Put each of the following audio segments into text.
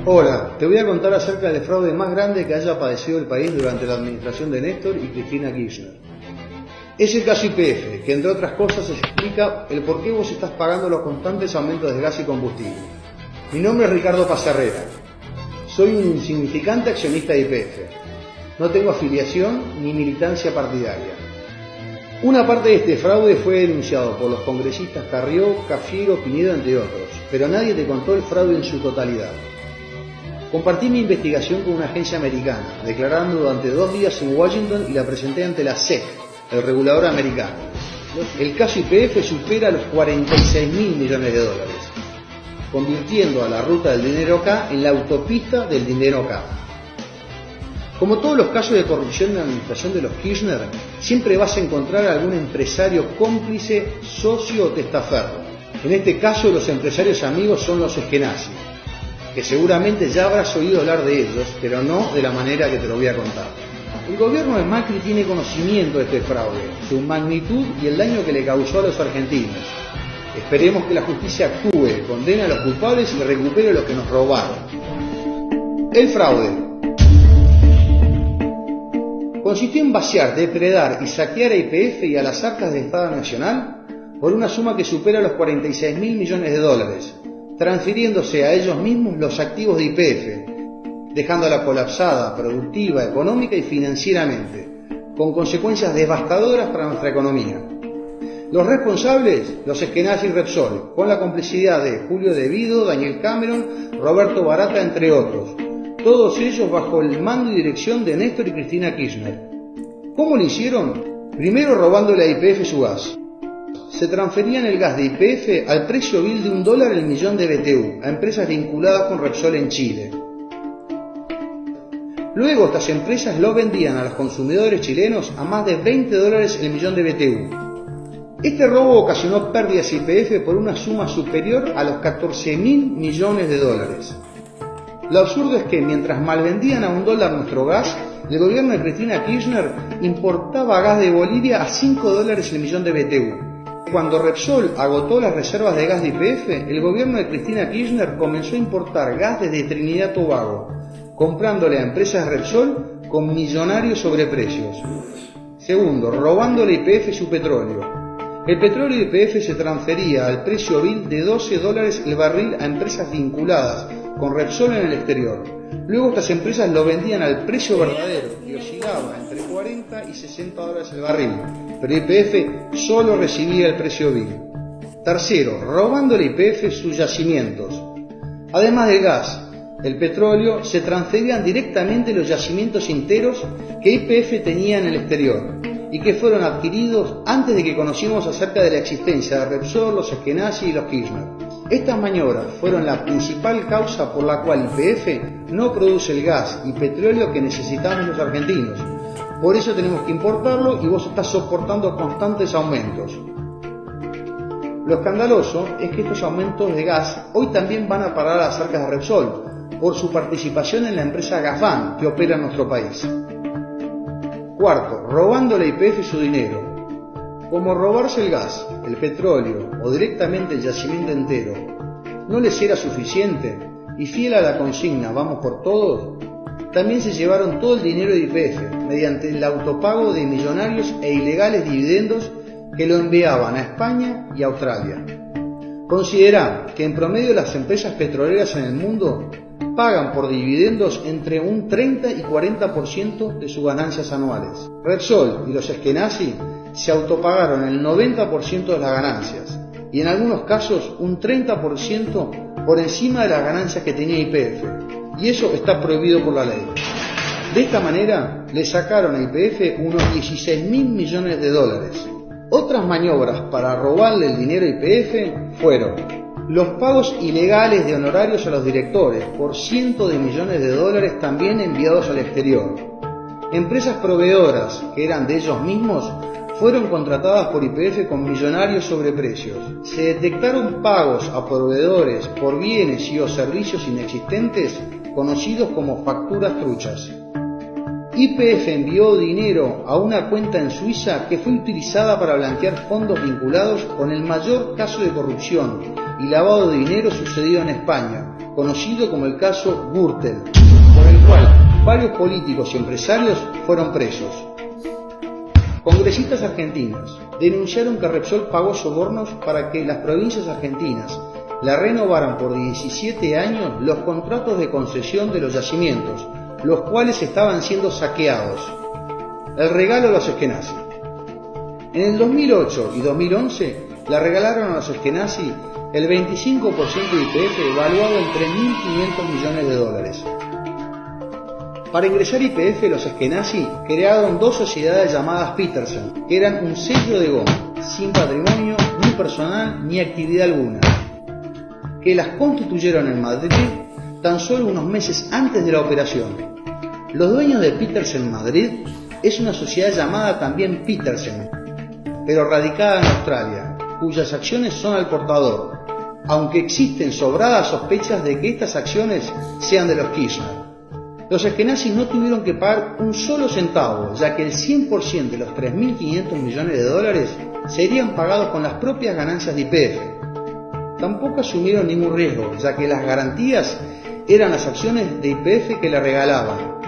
Hola, te voy a contar acerca del fraude más grande que haya padecido el país durante la administración de Néstor y Cristina Kirchner. Es el caso YPF, que entre otras cosas explica el por qué vos estás pagando los constantes aumentos de gas y combustible. Mi nombre es Ricardo Pazarrera. Soy un insignificante accionista de YPF. No tengo afiliación ni militancia partidaria. Una parte de este fraude fue denunciado por los congresistas Carrió, Cafiero, Pinedo, entre otros, pero nadie te contó el fraude en su totalidad. Compartí mi investigación con una agencia americana, declarando durante 2 días en Washington y la presenté ante la SEC, el regulador americano. El caso YPF supera los 46.000 millones de dólares, convirtiendo a la ruta del dinero K en la autopista del dinero K. Como todos los casos de corrupción en la administración de los Kirchner, siempre vas a encontrar algún empresario cómplice, socio o testaferro. En este caso, los empresarios amigos son los Eskenazi, que seguramente ya habrás oído hablar de ellos, pero no de la manera que te lo voy a contar. El gobierno de Macri tiene conocimiento de este fraude, su magnitud y el daño que le causó a los argentinos. Esperemos que la justicia actúe, condene a los culpables y recupere lo que nos robaron. El fraude consistió en vaciar, depredar y saquear a YPF y a las arcas del Estado Nacional por una suma que supera los 46.000 millones de dólares, transfiriéndose a ellos mismos los activos de YPF, dejándola colapsada, productiva, económica y financieramente, con consecuencias devastadoras para nuestra economía. Los responsables, los Eskenazi y Repsol, con la complicidad de Julio De Vido, Daniel Cameron, Roberto Barata, entre otros, todos ellos bajo el mando y dirección de Néstor y Cristina Kirchner. ¿Cómo lo hicieron? Primero robándole a YPF su gas. Se transferían el gas de YPF al precio vil de $1 el millón de BTU a empresas vinculadas con Repsol en Chile. Luego estas empresas lo vendían a los consumidores chilenos a más de $20 el millón de BTU. Este robo ocasionó pérdidas a YPF por una suma superior a los 14.000 millones de dólares. Lo absurdo es que mientras malvendían a $1 nuestro gas, el gobierno de Cristina Kirchner importaba gas de Bolivia a $5 el millón de BTU. Cuando Repsol agotó las reservas de gas de YPF, el gobierno de Cristina Kirchner comenzó a importar gas desde Trinidad y Tobago, comprándole a empresas Repsol con millonarios sobreprecios. Segundo, robándole a YPF su petróleo. El petróleo de YPF se transfería al precio vil de $12 el barril a empresas vinculadas con Repsol en el exterior. Luego estas empresas lo vendían al precio verdadero, que oscilaba entre $40 y $60 el barril, pero YPF solo recibía el precio vil. Tercero, robándole a YPF sus yacimientos. Además del gas, el petróleo, se transferían directamente los yacimientos enteros que YPF tenía en el exterior y que fueron adquiridos antes de que conociéramos acerca de la existencia de Repsol, los Eskenazi y los Kirchner. Estas maniobras fueron la principal causa por la cual YPF no produce el gas y petróleo que necesitamos los argentinos. Por eso tenemos que importarlo y vos estás soportando constantes aumentos. Lo escandaloso es que estos aumentos de gas hoy también van a parar a las arcas de Repsol por su participación en la empresa Gazban que opera en nuestro país. Cuarto, robándole a YPF su dinero. Como robarse el gas, el petróleo o directamente el yacimiento entero no les era suficiente y fiel a la consigna "vamos por todos", también se llevaron todo el dinero de YPF mediante el autopago de millonarios e ilegales dividendos que lo enviaban a España y a Australia. Considerá que en promedio las empresas petroleras en el mundo pagan por dividendos entre un 30 y 40% de sus ganancias anuales. Repsol y los Eskenazi se autopagaron el 90% de las ganancias y en algunos casos un 30% por encima de las ganancias que tenía YPF, y eso está prohibido por la ley. De esta manera le sacaron a YPF unos 16.000 millones de dólares. Otras maniobras para robarle el dinero a YPF fueron los pagos ilegales de honorarios a los directores por cientos de millones de dólares también enviados al exterior. Empresas proveedoras que eran de ellos mismos fueron contratadas por YPF con millonarios sobreprecios. Se detectaron pagos a proveedores por bienes y o servicios inexistentes conocidos como facturas truchas. YPF envió dinero a una cuenta en Suiza que fue utilizada para blanquear fondos vinculados con el mayor caso de corrupción y lavado de dinero sucedido en España, conocido como el caso Gürtel, por el cual varios políticos y empresarios fueron presos. Congresistas argentinos denunciaron que Repsol pagó sobornos para que las provincias argentinas la renovaran por 17 años los contratos de concesión de los yacimientos, los cuales estaban siendo saqueados. El regalo a los Eskenazi. En el 2008 y 2011 le regalaron a los Eskenazi el 25% de YPF evaluado en 3.500 millones de dólares. Para ingresar a YPF, los Eskenazi crearon dos sociedades llamadas Petersen, que eran un sello de goma, sin patrimonio, ni personal, ni actividad alguna, que las constituyeron en Madrid tan solo unos meses antes de la operación. Los dueños de Petersen Madrid es una sociedad llamada también Petersen, pero radicada en Australia, cuyas acciones son al portador, aunque existen sobradas sospechas de que estas acciones sean de los Kirchner. Los Eskenazi no tuvieron que pagar un solo centavo, ya que el 100% de los 3.500 millones de dólares serían pagados con las propias ganancias de YPF. Tampoco asumieron ningún riesgo, ya que las garantías eran las acciones de YPF que le regalaban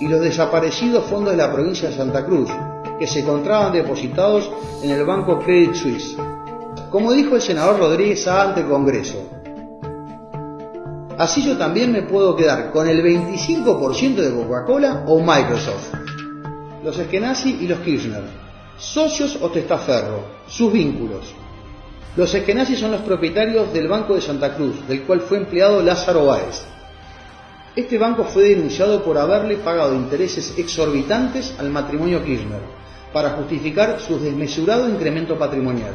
y los desaparecidos fondos de la provincia de Santa Cruz, que se encontraban depositados en el banco Credit Suisse. Como dijo el senador Rodríguez A ante el Congreso, así yo también me puedo quedar con el 25% de Coca-Cola o Microsoft. Los Eskenazi y los Kirchner, socios o testaferro, sus vínculos. Los Eskenazi son los propietarios del Banco de Santa Cruz, del cual fue empleado Lázaro Báez. Este banco fue denunciado por haberle pagado intereses exorbitantes al matrimonio Kirchner, para justificar su desmesurado incremento patrimonial.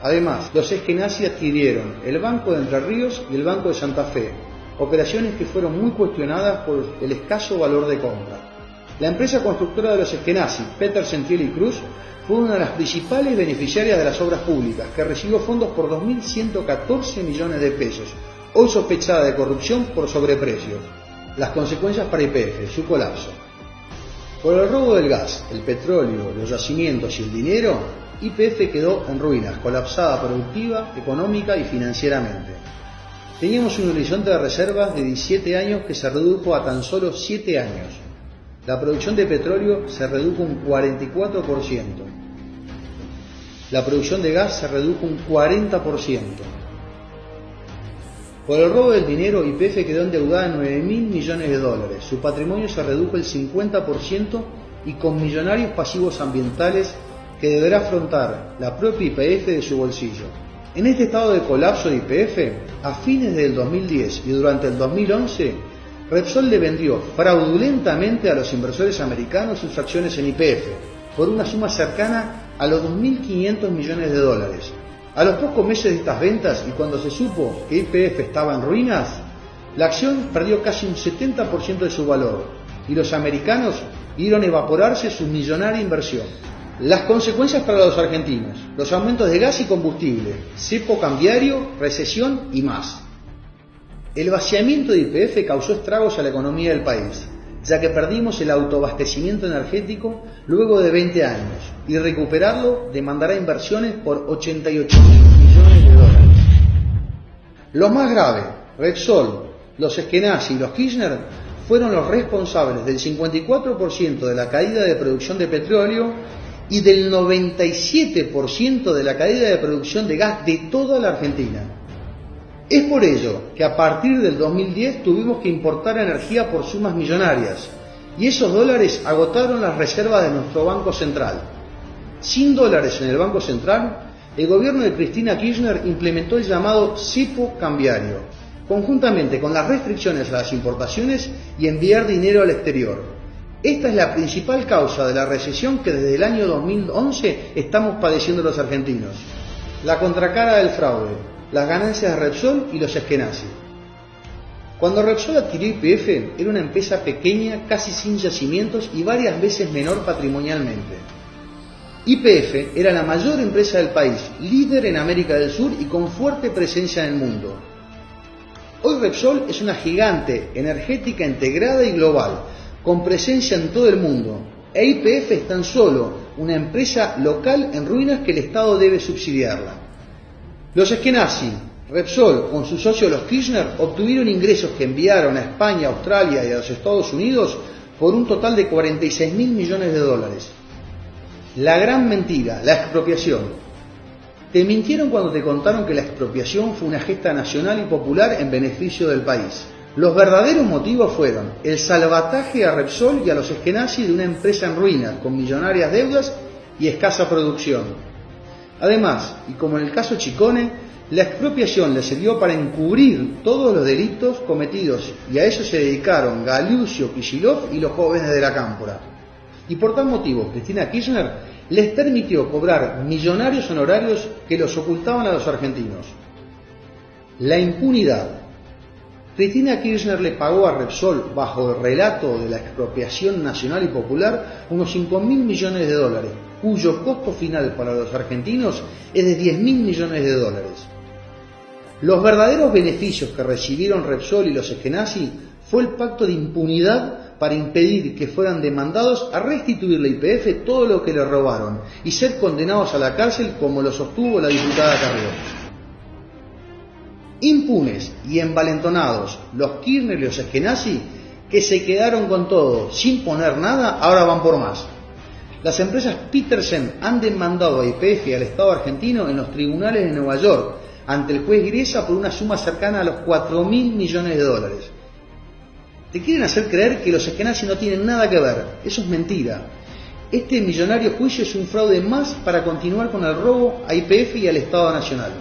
Además, los Eskenazi adquirieron el Banco de Entre Ríos y el Banco de Santa Fe, operaciones que fueron muy cuestionadas por el escaso valor de compra. La empresa constructora de los Eskenazi, Petersen Thiel y Cruz, fue una de las principales beneficiarias de las obras públicas, que recibió fondos por 2.114 millones de pesos, hoy sospechada de corrupción por sobreprecio. Las consecuencias para YPF, su colapso. Por el robo del gas, el petróleo, los yacimientos y el dinero, YPF quedó en ruinas, colapsada productiva, económica y financieramente. Teníamos un horizonte de reservas de 17 años que se redujo a tan solo 7 años. La producción de petróleo se redujo un 44%. La producción de gas se redujo un 40%. Por el robo del dinero, YPF quedó endeudada en 9.000 millones de dólares. Su patrimonio se redujo el 50% y con millonarios pasivos ambientales que deberá afrontar la propia YPF de su bolsillo. En este estado de colapso de YPF, a fines del 2010 y durante el 2011, Repsol le vendió fraudulentamente a los inversores americanos sus acciones en YPF por una suma cercana a los 2.500 millones de dólares. A los pocos meses de estas ventas y cuando se supo que YPF estaba en ruinas, la acción perdió casi un 70% de su valor y los americanos vieron evaporarse su millonaria inversión. Las consecuencias para los argentinos: los aumentos de gas y combustible, cepo cambiario, recesión y más. El vaciamiento de YPF causó estragos a la economía del país, ya que perdimos el autoabastecimiento energético luego de 20 años, y recuperarlo demandará inversiones por 88.000 millones de dólares. Lo más grave, Repsol, los Eskenazi y los Kirchner fueron los responsables del 54% de la caída de producción de petróleo y del 97% de la caída de producción de gas de toda la Argentina. Es por ello que a partir del 2010 tuvimos que importar energía por sumas millonarias, y esos dólares agotaron las reservas de nuestro Banco Central. Sin dólares en el Banco Central, el gobierno de Cristina Kirchner implementó el llamado cepo cambiario, conjuntamente con las restricciones a las importaciones y enviar dinero al exterior. Esta es la principal causa de la recesión que desde el año 2011 estamos padeciendo los argentinos. La contracara del fraude, las ganancias de Repsol y los Eskenazi. Cuando Repsol adquirió YPF, era una empresa pequeña, casi sin yacimientos y varias veces menor patrimonialmente. YPF era la mayor empresa del país, líder en América del Sur y con fuerte presencia en el mundo. Hoy Repsol es una gigante energética integrada y global, con presencia en todo el mundo, e YPF es tan solo una empresa local en ruinas que el Estado debe subsidiarla. Los Eskenazi, Repsol, con sus socios los Kirchner, obtuvieron ingresos que enviaron a España, Australia y a los Estados Unidos por un total de 46.000 millones de dólares. La gran mentira, la expropiación. Te mintieron cuando te contaron que la expropiación fue una gesta nacional y popular en beneficio del país. Los verdaderos motivos fueron el salvataje a Repsol y a los Eskenazi de una empresa en ruinas, con millonarias deudas y escasa producción. Además, y como en el caso Chicone, la expropiación le sirvió para encubrir todos los delitos cometidos, y a eso se dedicaron Galucio, Kicillof y los jóvenes de la Cámpora. Y por tal motivo, Cristina Kirchner les permitió cobrar millonarios honorarios que los ocultaban a los argentinos. La impunidad. Cristina Kirchner le pagó a Repsol, bajo el relato de la expropiación nacional y popular, unos 5.000 millones de dólares, cuyo costo final para los argentinos es de 10.000 millones de dólares. Los verdaderos beneficios que recibieron Repsol y los Eskenazi fue el pacto de impunidad para impedir que fueran demandados a restituir la YPF todo lo que le robaron y ser condenados a la cárcel, como lo sostuvo la diputada Carrió. Impunes y envalentonados los Kirchner y los Eskenazi, que se quedaron con todo sin poner nada, ahora van por más. Las empresas Petersen han demandado a YPF y al Estado argentino en los tribunales de Nueva York ante el juez Gressa por una suma cercana a los 4.000 millones de dólares. Te quieren hacer creer que los Eskenazi no tienen nada que ver. Eso es mentira. Este millonario juicio es un fraude más para continuar con el robo a YPF y al Estado Nacional.